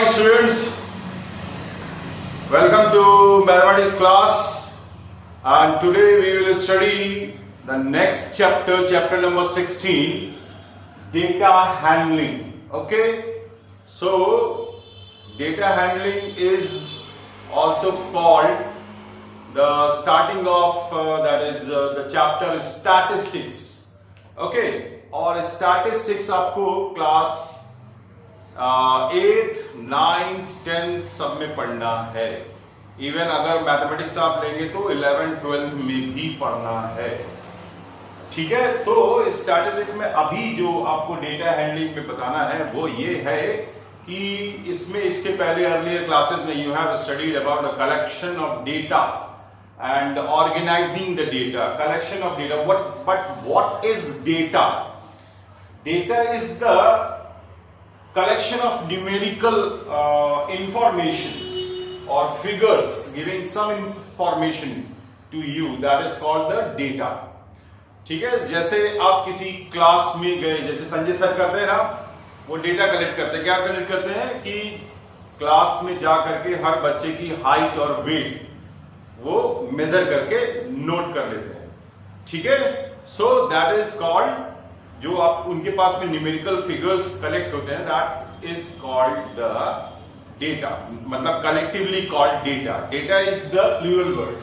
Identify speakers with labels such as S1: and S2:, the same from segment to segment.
S1: morning students, welcome to mathematics class, and today we will study the next chapter, chapter number 16, data handling. Okay, so data handling is also called the starting of the chapter statistics. Okay, और statistics आपको class 8th, 9th, 10th सब में पढ़ना है. Even अगर mathematics आप लेंगे तो 11th, 12th में भी पढ़ना है. ठीक है, तो स्टैटिस्टिक्स में अभी जो आपको डेटा हैंडलिंग में बताना है वो ये है कि इसमें इसके पहले अर्लियर क्लासेस में you have studied about the collection of data and organizing the data, collection of data. What is data? Data is the collection of numerical informations or figures giving some information to you. That is called the data. ठीक है, जैसे आप किसी class में गए, जैसे Sanjay sir करते हैं ना, वो डेटा कलेक्ट करते हैं. क्या कलेक्ट करते हैं कि क्लास में जा करके हर बच्चे की हाइट और वेट वो मेजर करके नोट कर लेते हैं. ठीक है, सो दैट इज कॉल्ड, जो आप उनके पास में न्यूमेरिकल फिगर्स कलेक्ट होते हैं, that is called the data. मतलब collectively called data. Data is the plural word.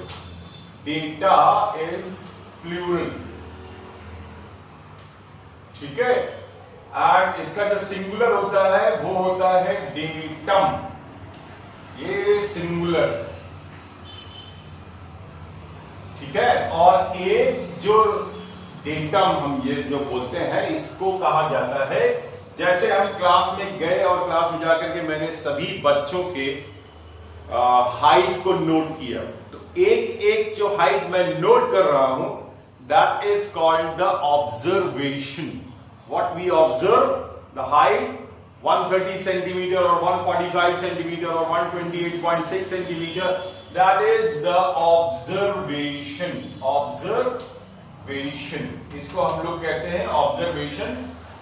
S1: Data is plural. ठीक है, एंड इसका जो सिंगुलर होता है वो होता है डेटम. ये सिंगुलर. ठीक है, और एक जो डेटम हम ये जो बोलते हैं इसको कहा जाता है, जैसे हम क्लास में गए और क्लास में जाकर के मैंने सभी बच्चों के हाइट को नोट किया, तो एक एक जो हाइट मैं नोट कर रहा हूं, that is called the observation. What we observe, the height 130 centimetre और 145 सेंटीमीटर और 128.6 centimetre, that is the observation. Observation, इसको हम लोग कहते हैं observation.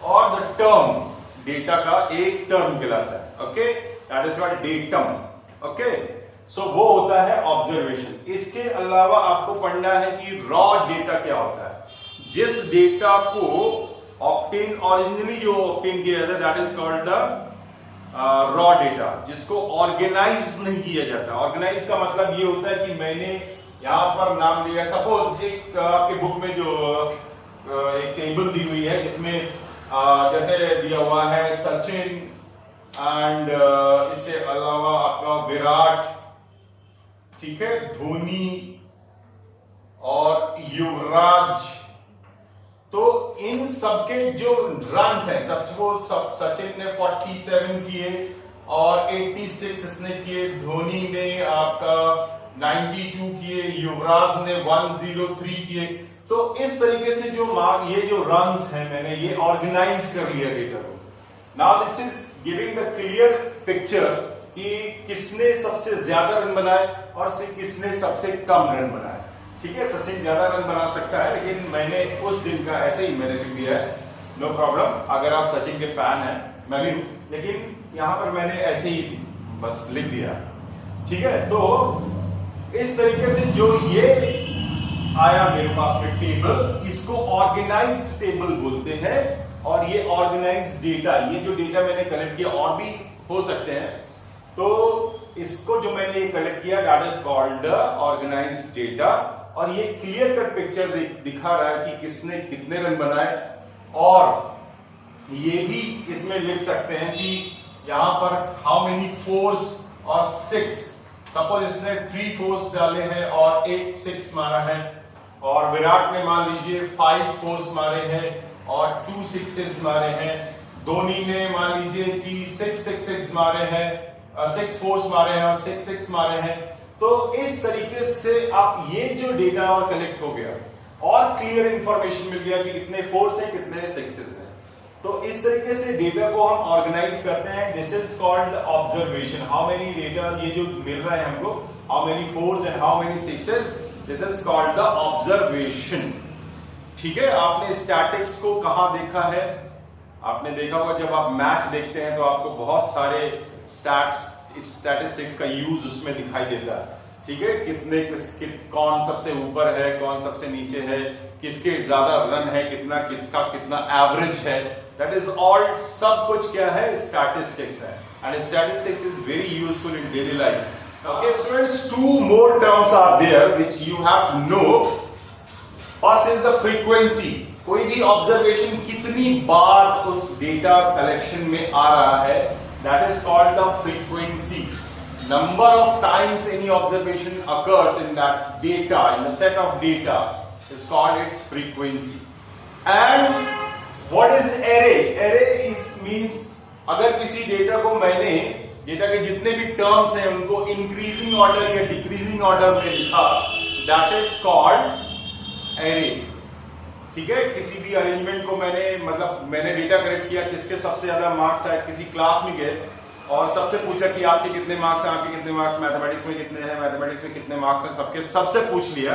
S1: और the term, डेटा का एक टर्म कहलाता है. Okay, that is called datum. Okay, so वो होता है observation. इसके अलावा आपको पढ़ना है कि raw डेटा क्या होता है. जिस डेटा को ऑब्टेन, ओरिजिनली जो ऑब्टेन किया जाता है, that is called the raw data, जिसको ऑर्गेनाइज नहीं किया जाता. ऑर्गेनाइज का मतलब ये होता है कि मैंने यहां पर नाम लिया, सपोज एक आपके बुक में जो एक टेबल दी हुई है, जिसमें जैसे दिया हुआ है सचिन एंड इसके अलावा आपका विराट, ठीक है, धोनी और युवराज. तो इन सबके जो रन्स हैं, सचिन ने 47 किए और 86 इसने किए, धोनी ने आपका 92 किए, युवराज ने 103 किए. तो इस तरीके से जो ये जो रन्स हैं, मैंने ये ऑर्गेनाइज कर लिया डेटा को. Now this is giving the clear picture कि किसने सबसे ज्यादा रन बनाए और किसने सबसे कम रन बनाए. ठीक है, सचिन ज्यादा रन बना सकता है, लेकिन मैंने उस दिन का ऐसे ही मैंने लिख दिया है. नो प्रॉब्लम, अगर आप सचिन के फैन हैं, मैं भी हूं, लेकिन यहां पर मैंने ऐसे ही बस लिख दिया. ठीक है, तो इस तरीके से जो ये आया मेरे पास में टेबल, इसको ऑर्गेनाइज्ड टेबल बोलते हैं. और ये ऑर्गेनाइज्ड डेटा, ये जो डेटा मैंने कलेक्ट किया, और भी हो सकते हैं, तो इसको जो मैंने ये कलेक्ट किया, that is called the organised data. और ये क्लियर कट पिक्चर दिखा रहा है कि किसने कितने रन बनाए. और ये भी इसमें लिख सकते हैं कि यहां पर हाउ मेनी फोर्स और 6. सपोज इसने 3 फोर्स डाले हैं और 1 6 मारा है, और विराट ने मान लीजिए 5 फोर्स मारे हैं और 2 6s मारे हैं. धोनी ने मान लीजिए कि 6 मारे हैं, 6 फोर्स मारे हैं और 6 मारे हैं. तो इस तरीके से आप ये जो डेटा और कलेक्ट हो गया और क्लियर इंफॉर्मेशन मिल गया कि कितने फोर्स हैं, कितने 6s हैं. तो इस तरीके से डेटा को हम ऑर्गेनाइज करते हैं. This is called observation. How many data ये जो मिल रहा है हमको, how many force and how many 6s, this is called the observation. ठीक है, आपने स्टैटिक्स को कहां देखा है? आपने देखा होगा जब आप मैच देखते हैं तो आपको बहुत सारे स्टैटिस्टिक्स का यूज उसमें दिखाई देता है। ठीक है, कौन सबसे ऊपर है, कौन सबसे नीचे है, किसके ज्यादा रन है, कितना एवरेज है, दैट इज ऑल, सब कुछ क्या है, स्टैटिस्टिक्स है। And statistics is very useful in daily life. Okay students, 2 more terms are there which you have to know. First is the frequency. कोई भी ऑब्जर्वेशन कितनी बार उस डेटा कलेक्शन में आ रहा है, that is called the frequency. Number of times any observation occurs in that data, in a set of data, is called its frequency. And what is array? Array means अगर किसी data को मैंने, data के जितने भी terms हैं उनको increasing order या डिक्रीजिंग ऑर्डर में लिखा, दैट इज कॉल्ड एरे। ठीक है, किसी भी अरेंजमेंट को मैंने डेटा कलेक्ट किया, किसके सबसे ज्यादा मार्क्स आए, किसी क्लास में गए और सबसे पूछा कि आपके कितने मार्क्स हैं, आपके कितने मार्क्स मैथमेटिक्स में कितने हैं, मैथमेटिक्स में कितने मार्क्स हैं, सबसे पूछ लिया।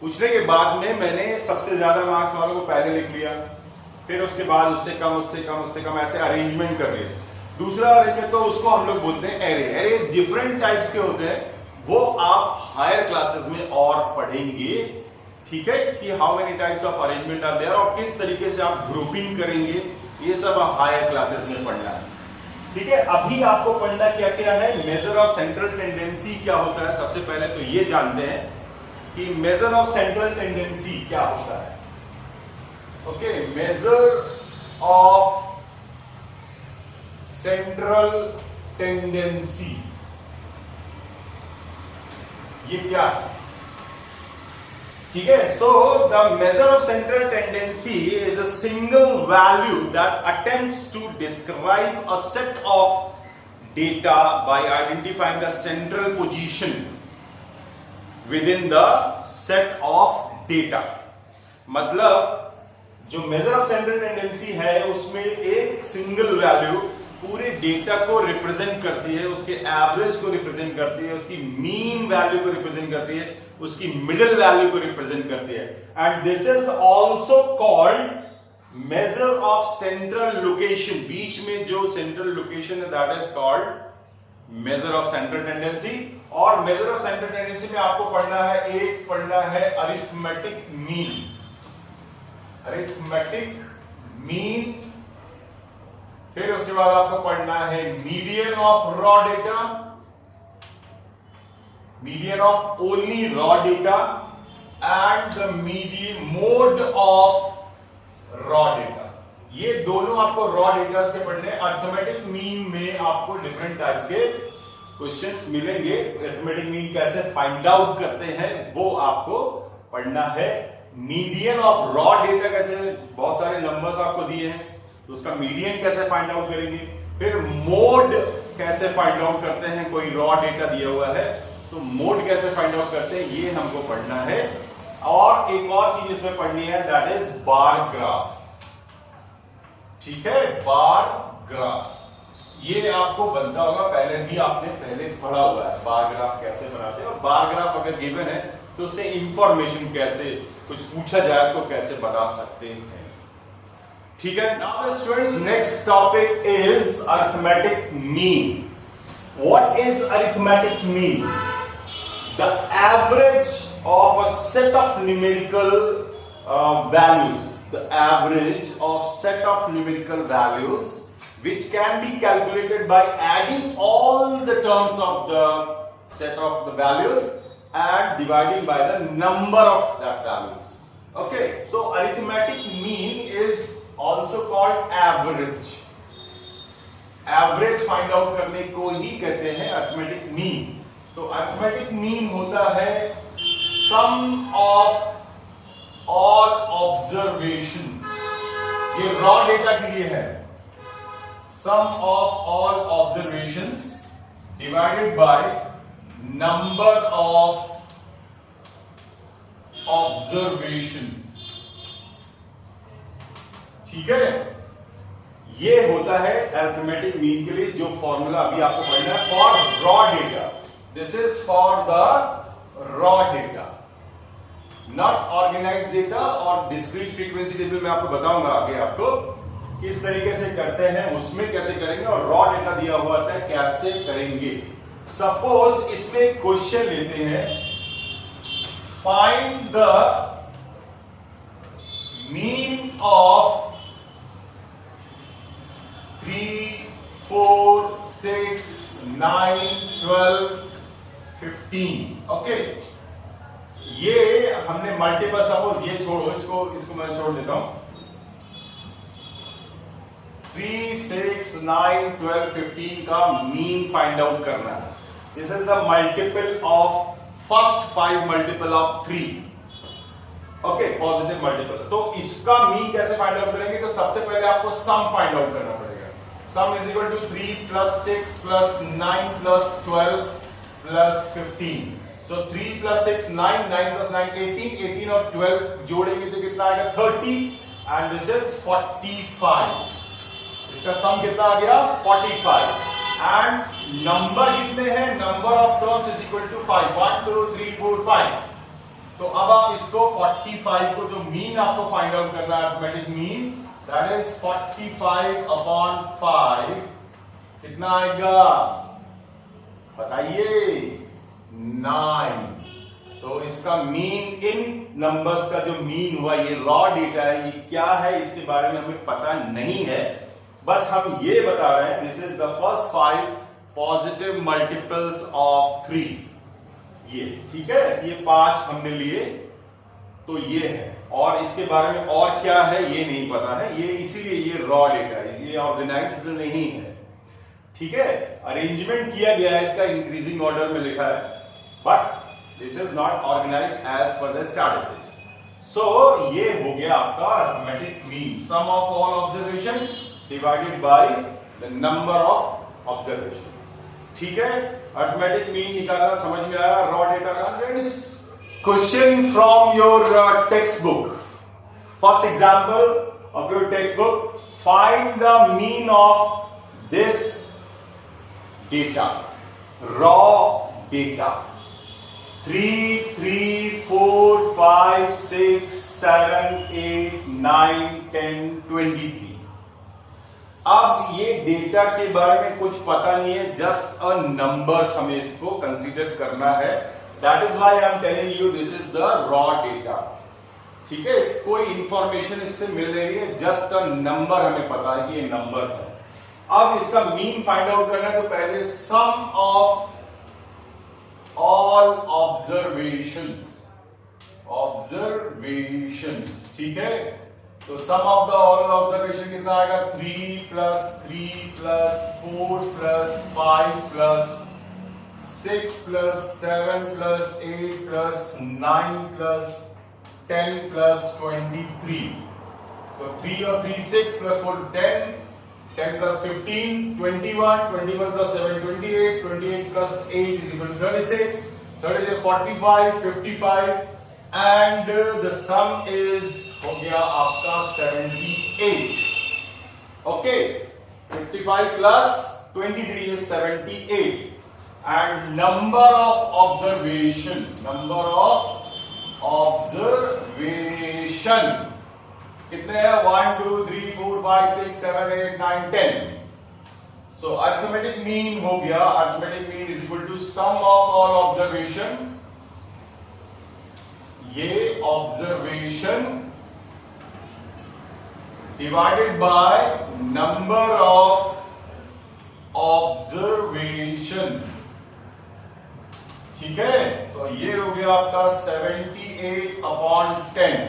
S1: पूछने के बाद में मैंने सबसे ज्यादा मार्क्स वालों को पहले लिख लिया, फिर उसके बाद उससे कम, उससे कम, उससे कम, ऐसे अरेंजमेंट कर लिया। दूसरा अरेंजमेंट तो उसको हम लोग बोलते हैं एरे। एरे डिफरेंट टाइप्स के होते हैं, वो आप हायर क्लासेस में और पढ़ेंगे। ठीक है, कि how many types of arrangement are there और किस तरीके से आप ग्रुपिंग करेंगे, ये सब आप हायर क्लासेस में पढ़ना है। ठीक है, अभी आपको पढ़ना क्या क्या है, मेजर ऑफ सेंट्रल टेंडेंसी क्या होता है। सबसे पहले तो ये जानते हैं कि मेजर ऑफ सेंट्रल टेंडेंसी क्या होता है। Okay, measure of central tendency ये क्या है। ठीक है, so the measure of central tendency is a single value that attempts to describe a set of data by identifying the central position within the set of data. मतलब जो measure of central tendency है उसमें एक single value पूरे data को represent करती है, उसके एवरेज को रिप्रेजेंट करती है, उसकी मीन वैल्यू को रिप्रेजेंट करती है, उसकी मिडिल वैल्यू को रिप्रेजेंट करती है। And this is also called measure of central location. बीच में जो सेंट्रल लोकेशन है that is called measure of central tendency. और मेजर ऑफ सेंट्रल टेंडेंसी में आपको पढ़ना है अरिथमेटिक मीन। अरिथमेटिक मीन, फिर उसके बाद आपको पढ़ना है median of raw data, median of only raw data and the median mode of raw data. ये दोनों आपको रॉ डेटा के पढ़ने। अरिथमेटिक मीन में आपको डिफरेंट टाइप के क्वेश्चंस मिलेंगे। अरिथमेटिक मीन कैसे फाइंड आउट करते हैं वो आपको पढ़ना है। मीडियन ऑफ रॉ डेटा कैसे, बहुत सारे नंबर्स आपको दिए हैं तो उसका मीडियन कैसे फाइंड आउट करेंगे, फिर मोड कैसे फाइंड आउट करते हैं, कोई रॉ डेटा दिया हुआ है तो मोड कैसे फाइंड आउट करते हैं, ये हमको पढ़ना है। और एक और चीज इसमें पढ़नी है दैट इज बार ग्राफ। ठीक है, बार ग्राफ ये आपको बनता होगा, पहले पढ़ा हुआ है बार ग्राफ कैसे बनाते हैं। और बार ग्राफ अगर गिवन है तो उससे इंफॉर्मेशन कैसे, कुछ पूछा जाए तो कैसे बता सकते हैं। ठीक है, now the students next topic is arithmetic mean. What is arithmetic mean? The average of a set of numerical values, the average of set of numerical values which can be calculated by adding all the terms of the set of the values and dividing by the number of that values. Okay, so arithmetic mean is also called average. Average find out करने को ही कहते हैं arithmetic mean. तो arithmetic mean होता है sum of all observations. ये raw data के लिए है। Sum of all observations divided by number of observations. ठीक है, ये होता है अरिथमेटिक मीन के लिए जो फॉर्मूला अभी आपको पढ़ना है for raw data. This is for the raw data, not organised data और डिस्क्रीट फ्रीक्वेंसी टेबल में आपको बताऊंगा आगे आपको। किस तरीके से करते हैं उसमें कैसे करेंगे, और रॉ डेटा दिया हुआ था कैसे करेंगे। सपोज इसमें क्वेश्चन लेते हैं, find the mean of 3, 4, 6, 9, 12, 15। Okay, ये हमने मल्टीपल, सपोज ये छोड़ो, इसको मैं छोड़ देता हूं। 3, 6, 9, 12, 15 का मीन फाइंड आउट करना है। This is the multiple of first 5 multiple of 3। Okay, positive multiple. तो इसका मीन कैसे फाइंड आउट करेंगे, तो सबसे पहले आपको सम फाइंड आउट करना पड़ेगा। Sum is equal to 3 plus 6 plus 9 plus 12 plus 15। So 3 plus 6 9, 9 plus 9 18, 18 और 12 जोड़ेंगे तो कितना आएगा 30, एंड दिस इज 45। इसका सम कितना आ गया 45, एंड नंबर कितने हैं, number of terms is equal to 5, 1 2 3 4 5। तो अब आप इसको 45 को, जो मीन आपको फाइंड आउट करना है, arithmetic mean, that is 45 upon 5, कितना आएगा बताइए 9। तो इसका मीन, इन नंबर्स का जो मीन हुआ, ये रॉ डेटा है, ये क्या है इसके बारे में हमें पता नहीं है, बस हम ये बता रहे हैं this is the first 5 positive multiples of 3। ये ठीक है, ये 5 हमने लिए, तो ये है, और इसके बारे में और क्या है ये नहीं पता है, ये इसीलिए ये रॉ डेटा है, ये ऑर्गेनाइज्ड नहीं है। ठीक है, अरेंजमेंट किया गया है इसका, इंक्रीजिंग ऑर्डर में लिखा है, but this is not organized as per the statistics. So ये हो गया आपका arithmetic mean, sum of all observation divided by the number of observation. ठीक है, अरिथमेटिक मीन निकालना समझ में आया, रॉ डेटा का। Question from your text book, first example of your text book, find the mean of this data, raw data 3, 3, 4, 5, 6, 7, 8, 9, 10, 23। अब ये data के बारे में कुछ पता नहीं है, जस्ट अ नंबर्स हमें इसको कंसीडर करना है, that is why I am telling you this is the raw data. ठीक है, कोई इंफॉर्मेशन इससे मिल रही है, जस्ट अ नंबर हमें पता है कि ये नंबर्स है। अब इसका मीन फाइंड आउट करना है, तो पहले सम ऑफ ऑल ऑब्जर्वेशंस, ठीक है, तो सम ऑफ द ऑल ऑब्जर्वेशन कितना आएगा 3 plus 3 plus 4 plus 5 plus 6 plus 7 plus 8 plus 9 plus 10 plus 23। तो 3 और 3 6 plus 4 10, 10 plus 15 21, 21 plus 7 28, 28 plus 8 is equal to 36, 36 45, 55, and the sum is हो गया आपका 78। Okay, 55 plus 23 is 78, and number of observation कितने हैं 1 2 3 4 5 6 7 8 9 10। सो arithmetic mean हो गया, arithmetic mean is equal to sum of all observation, ये observation divided by number of observation. ठीक है, तो ये हो गया आपका 78 upon 10,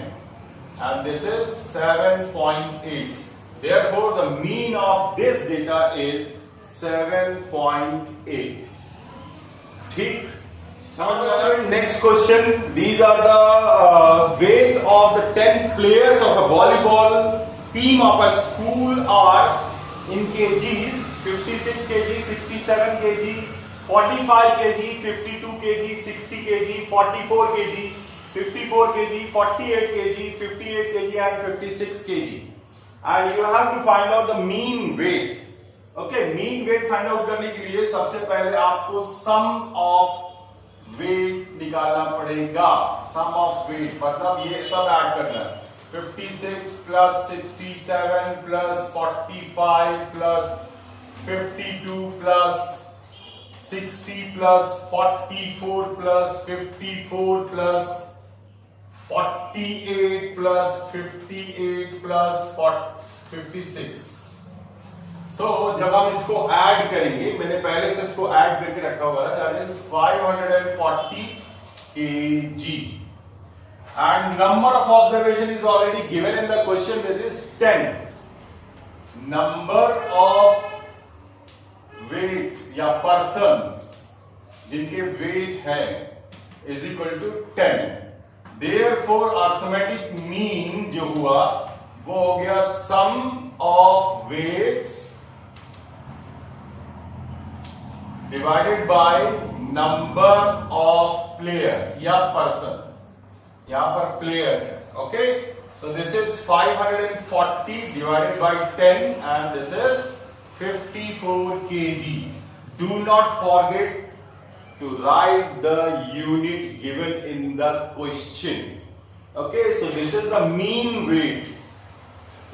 S1: and this is 7.8. Therefore, the mean of this data is 7.8. ठीक, next question. These are the weight of the 10 players of a volleyball team of a school are in kgs: 56 kg, 67 kg, 45 kg, 52 kg, 60 kg, 44 kg, 54 kg, 48 kg, 58 kg and 56 kg, and you have to find out the mean weight. Okay, mean weight find out करने के लिए सबसे पहले आपको sum of weight निकालना पड़ेगा। sum of weight मतलब ये सब ऐड करना है, 56 plus 67 plus 45 plus 52 plus 60 plus 44 plus 54 plus 48 plus 58 plus 56. So, जब हम इसको ऐड करेंगे, मैंने पहले से इसको ऐड करके रखा हुआ है, that is 540 kg. And number of observation is already given in the question, that is 10. Number of weight या persons जिनके weight है is equal to 10. Therefore, arithmetic mean जो हुआ वो हो गया sum of weights divided by number of players या persons. यहां पर players है. Okay, so this is 540 divided by 10 and this is 54 kg. Do not forget to write the unit given in the question. Okay, so this is the mean weight.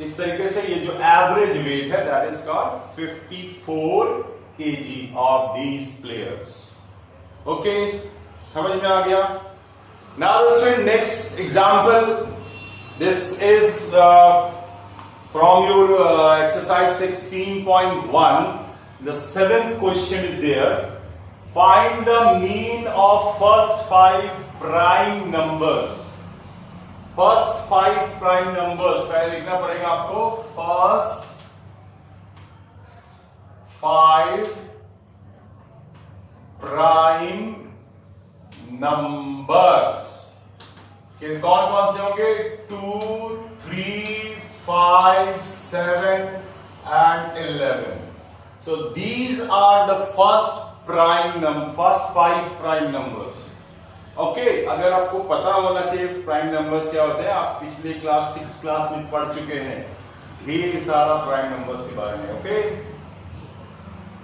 S1: इस तरीके से ये जो average weight है that is called 54 kg of these players. Okay, समझ में आ गया? Now student, next example. This is from your exercise 16.1. The 7th question is there. Find the mean of first 5 prime numbers. First 5 prime numbers. पहले लिखना पड़ेगा आपको first 5 prime numbers. कौन कौन से होंगे? 2, 3, 5, 7 and 11. So these are the first 5 prime numbers. Okay, अगर आपको पता होना चाहिए प्राइम नंबर्स क्या होते हैं, आप पिछले क्लास 6 क्लास में पढ़ चुके हैं ढेर सारा प्राइम नंबर्स के बारे में. ओके,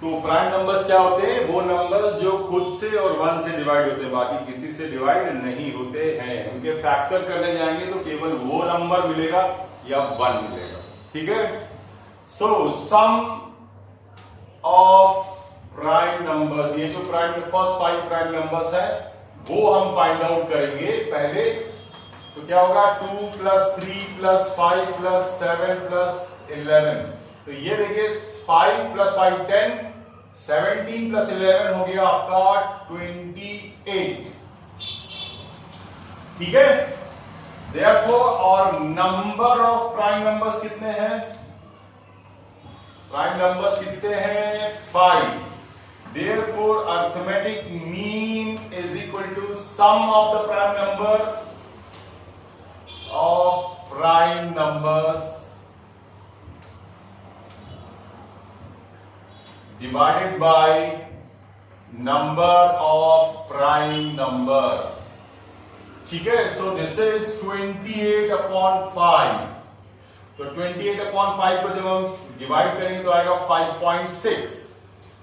S1: तो प्राइम नंबर्स क्या होते हैं? वो नंबर्स जो खुद से और 1 से डिवाइड होते हैं, बाकी किसी से डिवाइड नहीं होते हैं. उनके फैक्टर करने जाएंगे तो केवल वो नंबर मिलेगा या 1 मिलेगा. ठीक है. सो सम ऑफ प्राइम नंबर्स, ये जो फर्स्ट 5 प्राइम नंबर्स है वो हम फाइंड आउट करेंगे पहले. तो क्या होगा? 2 plus 3 plus 5 plus 7 plus 11. तो ये देखिए 5 plus 5 10, 17 plus 11 हो गया आपका 28. ठीक है. Therefore, और नंबर ऑफ प्राइम नंबर्स कितने हैं? प्राइम नंबर्स कितने हैं? 5. Therefore, arithmetic mean is equal to sum of the prime numbers divided by number of prime numbers. ठीक है. So this is 28 upon 5. तो 28 upon 5 को जब हम डिवाइड करेंगे तो आएगा 5.6.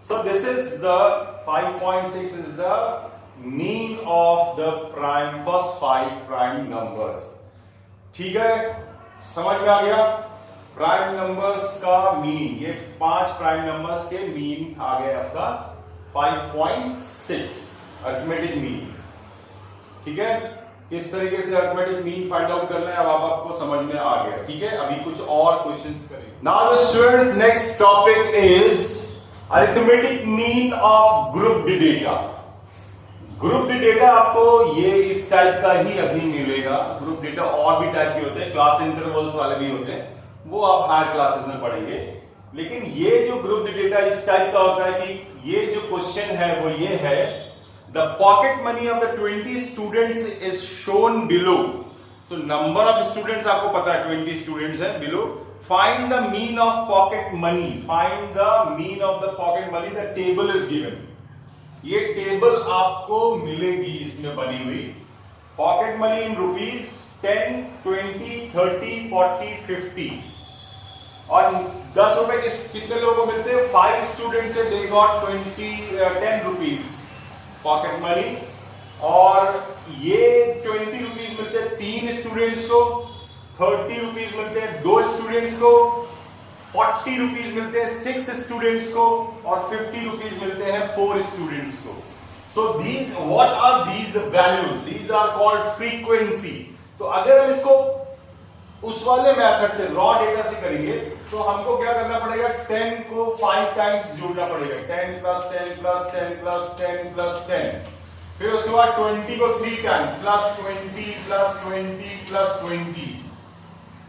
S1: So this is the 5.6 is the mean of the first 5 prime numbers. ठीक है, समझ में आ गया? प्राइम नंबर्स का मीन, ये 5 प्राइम नंबर्स के मीन आ गए आपका 5.6 अरिथमेटिक मीन. ठीक है. किस तरीके से अरिथमेटिक मीन फाइंड आउट करना है अब आपको समझ में आ गया. ठीक है. अभी कुछ और क्वेश्चंस करेंगे. Now students, next topic is arithmetic mean of grouped data. Grouped data आपको ये इस टाइप का ही अभी मिलेगा. ग्रुप डेटा और भी टाइप के होते हैं, क्लास इंटरवल्स वाले भी होते हैं, वो आप हायर क्लासेस में पढ़ेंगे. लेकिन ये जो ग्रुप्ड डेटा इस टाइप का होता है कि ये जो क्वेश्चन है वो ये है, the pocket money of the 20 students is shown below. तो नंबर ऑफ स्टूडेंट्स आपको पता है 20 स्टूडेंट्स हैं below. Find the mean of pocket money. Find the mean of the pocket money. The table is given. ये table आपको मिलेगी इसमें बनी हुई. Pocket money in rupees 10, 20, 30, 40, 50. और 10 रुपए कितने लोगों को मिलते हैं? 5 स्टूडेंट से they got 10 rupees pocket money. और ये 20 रुपीज मिलते हैं 3 स्टूडेंट्स को, 30 रुपीज मिलते हैं 2 स्टूडेंट्स को, 40 रुपीज मिलते हैं 6 स्टूडेंट्स को, और 50 रुपीज मिलते हैं 4 स्टूडेंट्स को। So these what are these the values, these are called frequency. तो अगर हम इसको उस वाले मेथड से रॉ डेटा से करेंगे तो हमको क्या करना पड़ेगा, 10 को 5 टाइम्स जोड़ना पड़ेगा, 10 प्लस 10 प्लस 10 प्लस 10 प्लस 10, फिर उसके बाद 20 को 3 टाइम्स प्लस 20 प्लस 20 प्लस 20,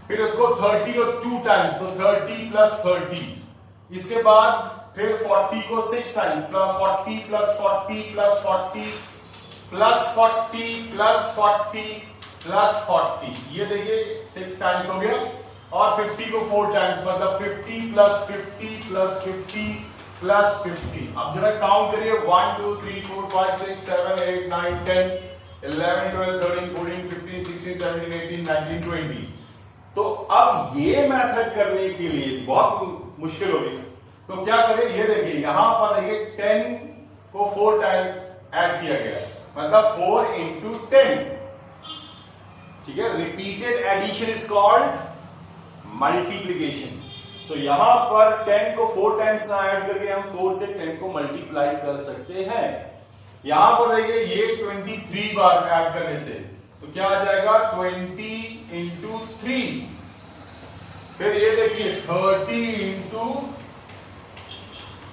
S1: फिर उसको 30 को 2 टाइम्स तो 30 प्लस 30, इसके बाद फिर 40 को 6 times plus 40 plus 40 plus 40 plus 40 plus 40 plus 40, ये देखिए 6 टाइम्स हो गया, और 50 को 4 टाइम्स मतलब 50 प्लस 50 प्लस 50 प्लस 50। अब जरा काउंट करिए 1 2 3 4 5 6 7 8 9 10 11 12 13 14 15 16 17 18 19 20। तो अब ये मेथड करने के लिए बहुत मुश्किल होगी, तो क्या करें, ये देखिए यहां पर देखिए 10 को 4 टाइम्स ऐड किया गया, मतलब 4 इंटू 10, ठीक है। Repeated addition is called multiplication. So यहां पर 10 को 4 टाइम्स ना ऐड करके हम 4 से 10 को मल्टीप्लाई कर सकते हैं। यहां पर देखिए ये 23 बार ऐड करने से तो क्या आ जाएगा 20 इंटू 3, फिर ये देखिए 30 इंटू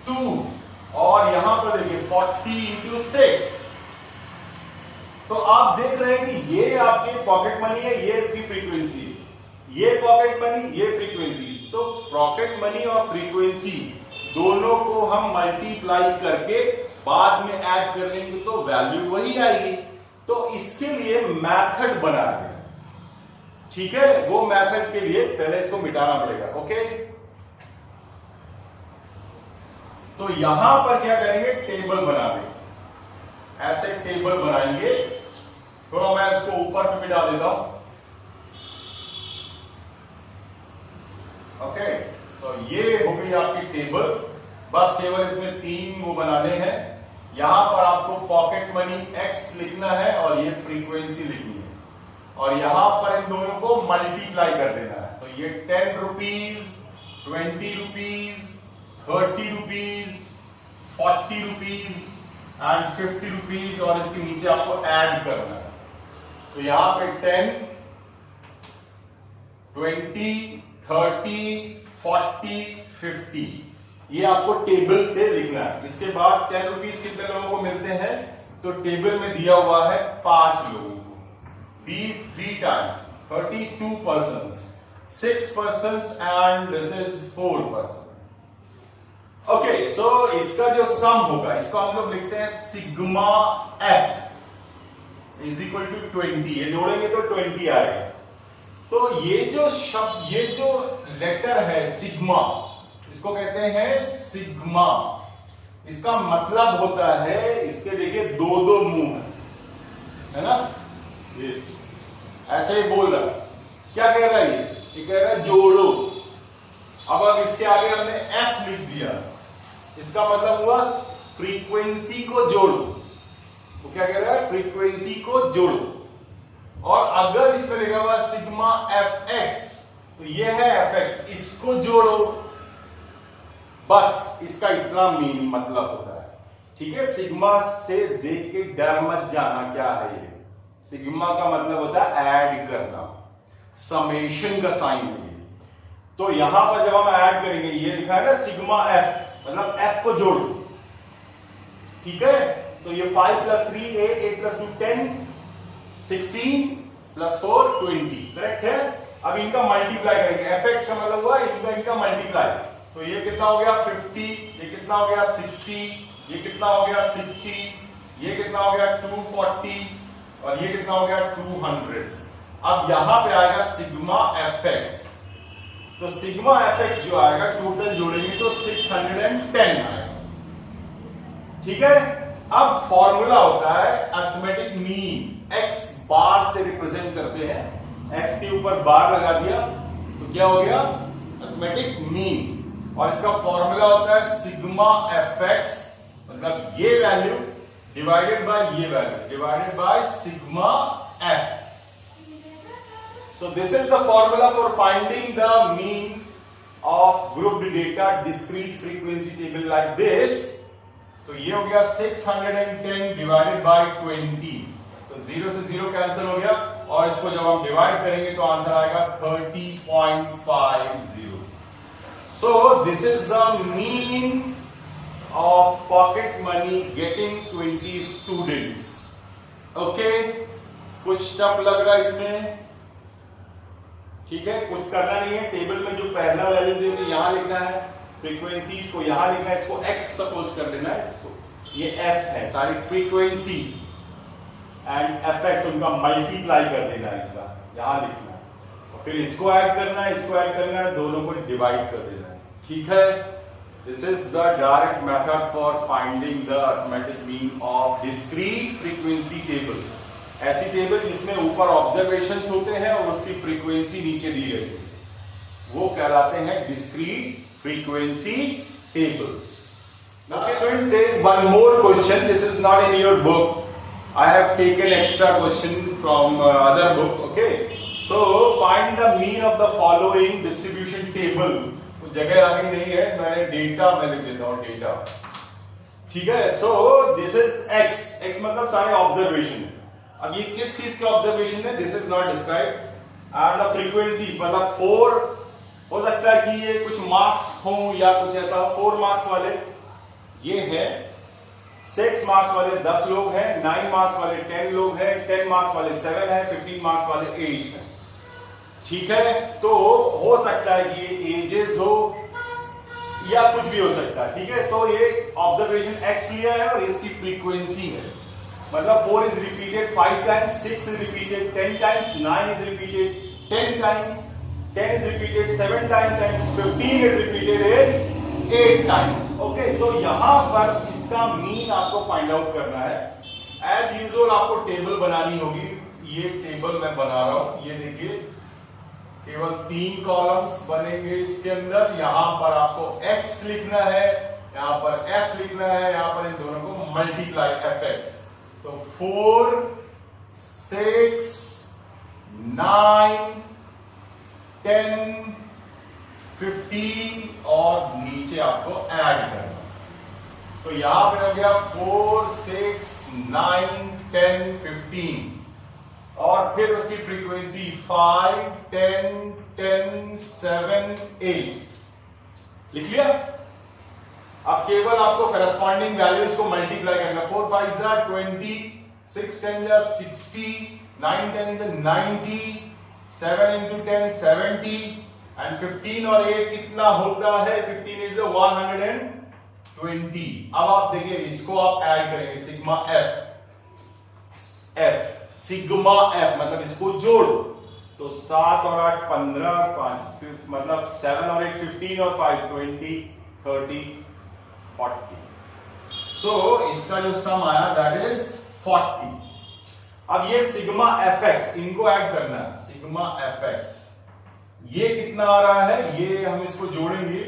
S1: 2, और यहां पर देखिए 40 इंटू 6। तो आप देख रहे हैं कि ये आपके पॉकेट मनी है, ये इसकी फ्रीक्वेंसी है, ये पॉकेट मनी, ये फ्रीक्वेंसी। तो पॉकेट मनी और फ्रीक्वेंसी दोनों को हम मल्टीप्लाई करके बाद में ऐड कर लेंगे तो वैल्यू वही आएगी। तो इसके लिए मेथड बना है, ठीक है। वो मेथड के लिए पहले इसको मिटाना पड़ेगा, ओके। तो यहां पर क्या करेंगे, टेबल बना देंगे, ऐसे टेबल बनाएंगे। थोड़ा मैं इसको ऊपर पे मिटा देता हूं, ओके। सो ये हो गई आपकी टेबल, बस टेबल इसमें 3 वो बनाने हैं। यहां पर आपको पॉकेट मनी x लिखना है और ये फ्रीक्वेंसी लिखनी है, और यहां पर इन दोनों को मल्टीप्लाई कर देना है। तो ये 10 rupees, 20 rupees, 30 rupees, 40 rupees and 50 rupees, और इसके नीचे आपको ऐड करना है। तो यहां पे 10, 20, 30, 40, 50, ये आपको टेबल से लिखना है। इसके बाद 10 रुपीज कितने लोगों को मिलते हैं, तो टेबल में दिया हुआ है 5 लोगों को, 20 3 time 32 persons, 6 persons and this is 4 person। Okay, so इसका जो सम होगा इसको हम लोग लिखते हैं sigma F is equal to 20, ये जोड़ेंगे तो 20 आएगा। तो ये जो शब्द, ये जो लेटर है सिग्मा, इसको कहते हैं सिग्मा। इसका मतलब होता है, इसके देखिए 2 मुंह है ना, ये ऐसे ही बोल रहा है। क्या कह रहा है ये कह रहा है जोड़ो। अब इसके आगे हमने एफ लिख दिया, इसका मतलब हुआ फ्रीक्वेंसी को जोड़ो। तो क्या कह रहा है, फ्रीक्वेंसी को जोड़ो। और अगर इसमें लिखा हुआ सिग्मा एफ एक्स, तो ये है एफ एक्स, इसको जोड़ो। बस इसका इतना मेन मतलब होता है, ठीक है। सिग्मा से देख के डर मत जाना, क्या है ये। सिग्मा का मतलब होता है ऐड करना, समेशन का साइन है ये। तो यहां पर जब हम ऐड करेंगे, ये लिखा है ना सिग्मा एफ, मतलब एफ को जोड़ो, ठीक है। तो ये 5 प्लस 3 8, 8 प्लस 2 10, 16 प्लस 4 20, करेक्ट है। अब इनका मल्टीप्लाई करेंगे, एफ एक्स का मतलब हुआ इनका मल्टीप्लाई। तो ये कितना हो गया 50, ये कितना हो गया 60, ये कितना हो गया 60, ये कितना हो गया 240, और ये कितना हो गया 200। अब यहां पे आएगा सिग्मा एफ एक्स। तो सिग्मा एफ एक्स जो आएगा टोटल जोड़ेंगे तो 610 आएगा, ठीक है। अब फॉर्मूला होता है अरिथमेटिक मीन, x बार से रिप्रेजेंट करते हैं, x के ऊपर बार लगा दिया तो क्या हो गया अरिथमेटिक मीन। और इसका फॉर्मूला होता है सिग्मा एफ एक्स, मतलब ये वैल्यू डिवाइडेड बाय ये value, divided by sigma F. So this is the formula for finding the mean of grouped data discrete frequency table like this. तो ये हो गया 610 डिवाइडेड बाय 20, तो 0 से 0 कैंसिल हो गया और इसको जब हम डिवाइड करेंगे तो आंसर आएगा 30.50. So this is the mean of pocket money getting 20 students. Okay, कुछ टफ लग रहा है इसमें, ठीक है, कुछ करना नहीं है. टेबल में जो पहला वैल्यू देंगे यहां लिखना है, फ्रीक्वेंसीज को यहां लिखना है, इसको x सपोज कर लेना है, इसको ये f है सारी फ्रीक्वेंसीज एंड fx उनका मल्टीप्लाई कर देना है, इनका यहां लिखना है और फिर इसको ऐड करना है, इसको ऐड करना है, दोनों को डिवाइड कर देना है. ठीक है, this is the direct method for finding the arithmetic mean of discrete frequency table. ऐसी टेबल जिसमें ऊपर ऑब्जर्वेशंस होते हैं और उसकी फ्रीक्वेंसी नीचे दी रहती है, वो कहलाते हैं discrete frequency tables. Now student, take one more question. This is not in your book. I have taken extra question from other book. Okay. So find the mean of the following distribution table. तो जगह आगे नहीं है, मैंने data में लिख देता हूँ, डेटा. ठीक है. So this is x. x मतलब सारे ऑब्जर्वेशन. अब ये किस चीज के ऑब्जर्वेशन है? This is not described. And the frequency मतलब 4 हो सकता है कि ये कुछ मार्क्स हो या कुछ ऐसा. 4 मार्क्स वाले ये है, 6 मार्क्स वाले 10 लोग हैं, 9 मार्क्स वाले 10 लोग हैं, 10 मार्क्स वाले 7 है, 15 मार्क्स वाले 8 है. ठीक है, तो हो सकता है कि ये एजेस हो या कुछ भी हो सकता है. ठीक है, तो ये ऑब्जर्वेशन x लिया है और इसकी फ्रीक्वेंसी है, मतलब 4 is repeated 5 times, 6 is repeated 10 times, 9 is repeated 10 times, 10 is repeated 7 times and 15 is repeated 8 times. Okay, तो यहां पर इसका मीन आपको फाइंड आउट करना है. एज यूजुअल आपको टेबल बनानी होगी. ये टेबल मैं बना रहा हूं, ये देखिए केवल 3 कॉलम्स बनेंगे इसके अंदर. यहां पर आपको x लिखना है, यहां पर f लिखना है, यहां पर इन दोनों को मल्टीप्लाई fx. तो 4 6 9 10 15 और नीचे आपको ऐड करना. तो यहां पे हो गया 4 6 9 10 15 और फिर उसकी फ्रीक्वेंसी 5 10 10 7 8 लिख लिया. अब केवल आपको करस्पॉन्डिंग वैल्यूज को मल्टीप्लाई करना. 4 5 जा 20, 6 10 जा 60, 9 10 जा 90, 7 into 10 70 and 15 और 8 कितना होता है? 15 into 120. अब आप देखिए इसको आप ऐड करेंगे सिग्मा f सिग्मा f मतलब इसको जोड़ो तो 7 और 8 15, 5 मतलब 7 और 8 15 और 5 20 30 40. सो इसका जो सम आया दैट इज 40. अब ये सिग्मा fx इनको ऐड करना है. सिग्मा fx ये कितना आ रहा है? ये हम इसको जोड़ेंगे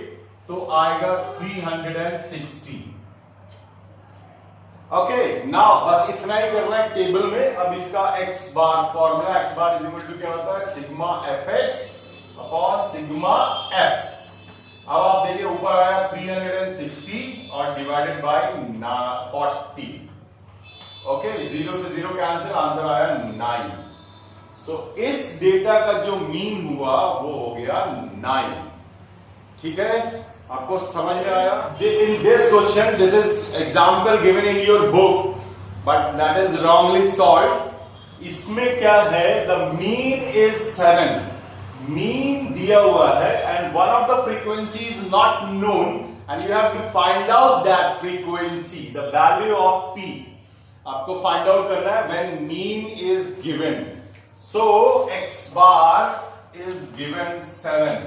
S1: तो आएगा 360. ओके, नाउ बस इतना ही करना है टेबल में. अब इसका x bar formula, x bar is equal to क्या होता है? Sigma fx upon sigma f. अब आप देखिए ऊपर आया 360 और डिवाइडेड बाय 40. ओके, 0 से 0 कैंसिल, आंसर आया 9. सो इस डेटा का जो मीन हुआ वो हो गया 9. ठीक है, आपको समझ में आया? In this question this is example given in your book but that is wrongly solved. इसमें क्या है? The mean is 7. मीन दिया हुआ है and one of the frequency is not known and you have to find out that frequency, the value of p. आपको find out करना है when mean is given. So x bar is given 7.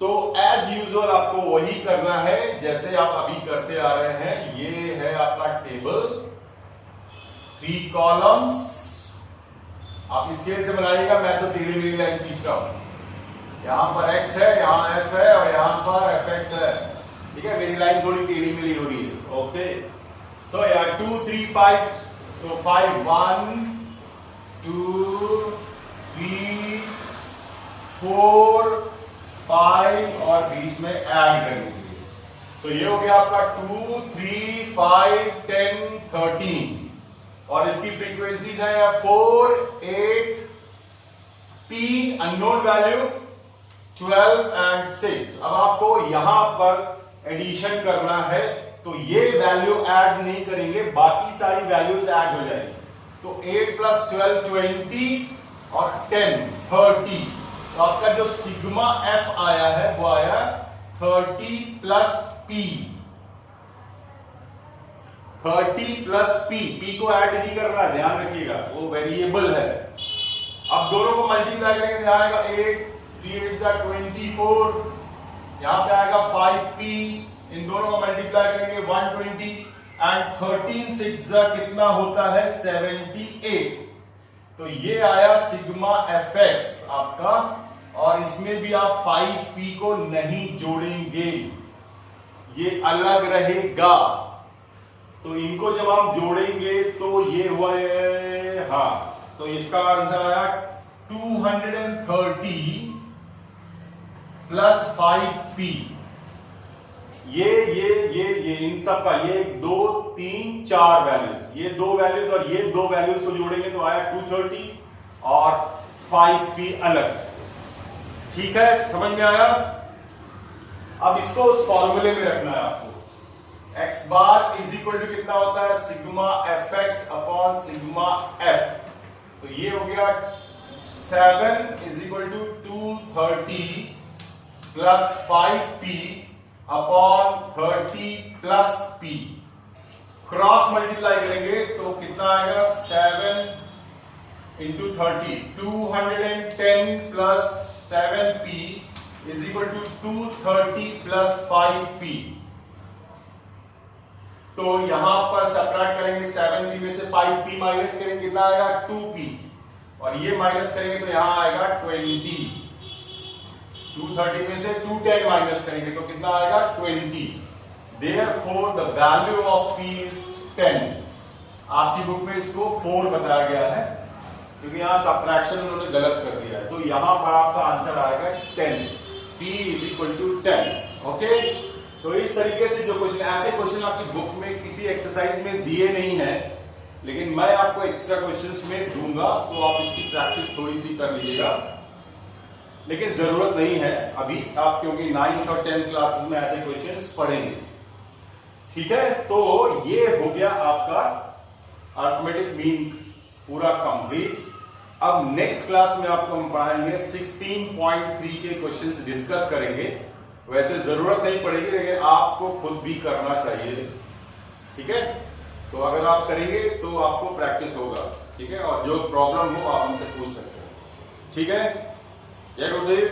S1: तो as usual आपको वही करना है जैसे आप अभी करते आ रहे हैं. ये है आपका टेबल, 3 कॉलम्स. आप स्केल से बनाइएगा, मैं तो टेढ़ी मेढ़ी लाइन खींच रहा हूं. यहां पर x है, यहां f है और यहां पर fx है. ठीक है, मेरी लाइन थोड़ी टेढ़ी मेढ़ी हो रही है. ओके, सो यार 2 3 5. तो 5 1 2 3 आपका 2, 3, 5, 10, 13 और इसकी फ्रीक्वेंसीज है 4, 8, P अननोन वैल्यू 12 एंड 6। अब आपको यहां पर एडिशन करना है तो ये वैल्यू ऐड नहीं करेंगे, बाकी सारी वैल्यूज ऐड हो जाएंगी। तो 8 प्लस 12 20 और 10 30। तो आपका जो सिग्मा एफ आया है वो आया 30 plus P. 30 plus P, P को ऐड नहीं करना है, ध्यान रखिएगा, वो वेरिएबल है। अब दोनों को मल्टीप्लाई करेंगे तो आएगा 8, 3 8 जा 24, यहां पे आएगा 5p, इन दोनों को मल्टीप्लाई करेंगे 120 एंड 13 6 जा कितना होता है 78। तो ये आया सिग्मा एफ एक्स आपका, और इसमें भी आप 5p को नहीं जोड़ेंगे, ये अलग रहेगा। तो इनको जब हम जोड़ेंगे तो ये हुआ है, हाँ, तो इसका आंसर आया 230 प्लस 5p। ये इन सब का ये 2 3 4 वैल्यूज, ये दो वैल्यूज और ये दो वैल्यूज को जोड़ेंगे तो आया 230 और 5p अलग से। ठीक है, समझ में आया? अब इसको उस फॉर्मूले में रखना है आपको। x bar is equal to कितना होता है sigma F x upon sigma F. तो ये हो गया 7 is equal to 230 plus 5p upon 30 plus p। Cross multiply करेंगे तो कितना आएगा 7 into 30, 210 plus 7p is equal to 230 plus 5p। तो यहां पर सब्ट्रैक्ट करेंगे 7p में से 5p माइनस करेंगे, कितना आएगा 2p, और ये माइनस करेंगे तो यहां आएगा 20। 230 में से 210 माइनस करेंगे तो कितना आएगा 20। Therefore the value of p is 10। आपकी बुक में इसको 4 बताया गया है क्योंकि यहां सब्ट्रैक्शन उन्होंने गलत कर दिया है। तो यहां पर आपका आंसर आएगा 10, p is equal to 10। Okay, तो इस तरीके से जो क्वेश्चन, ऐसे क्वेश्चन आपकी बुक में किसी एक्सरसाइज में दिए नहीं है, लेकिन मैं आपको एक्स्ट्रा क्वेश्चंस में दूंगा, तो आप इसकी प्रैक्टिस थोड़ी सी कर लीजिएगा। लेकिन जरूरत नहीं है अभी आप, क्योंकि 9th और 10th क्लासेस में ऐसे क्वेश्चंस पढ़ेंगे। ठीक है, तो ये हो गया आपका अरिथमेटिक मीन पूरा कंप्लीट। अब नेक्स्ट क्लास में आपको हम पढ़ाएंगे 16.3 के क्वेश्चंस डिस्कस करेंगे। वैसे जरूरत नहीं पड़ेगी, लेकिन आपको खुद भी करना चाहिए। ठीक है, तो अगर आप करेंगे तो आपको प्रैक्टिस होगा। ठीक है, और जो प्रॉब्लम हो आप हमसे पूछ सकते हैं। ठीक है, जय गुरुदेव।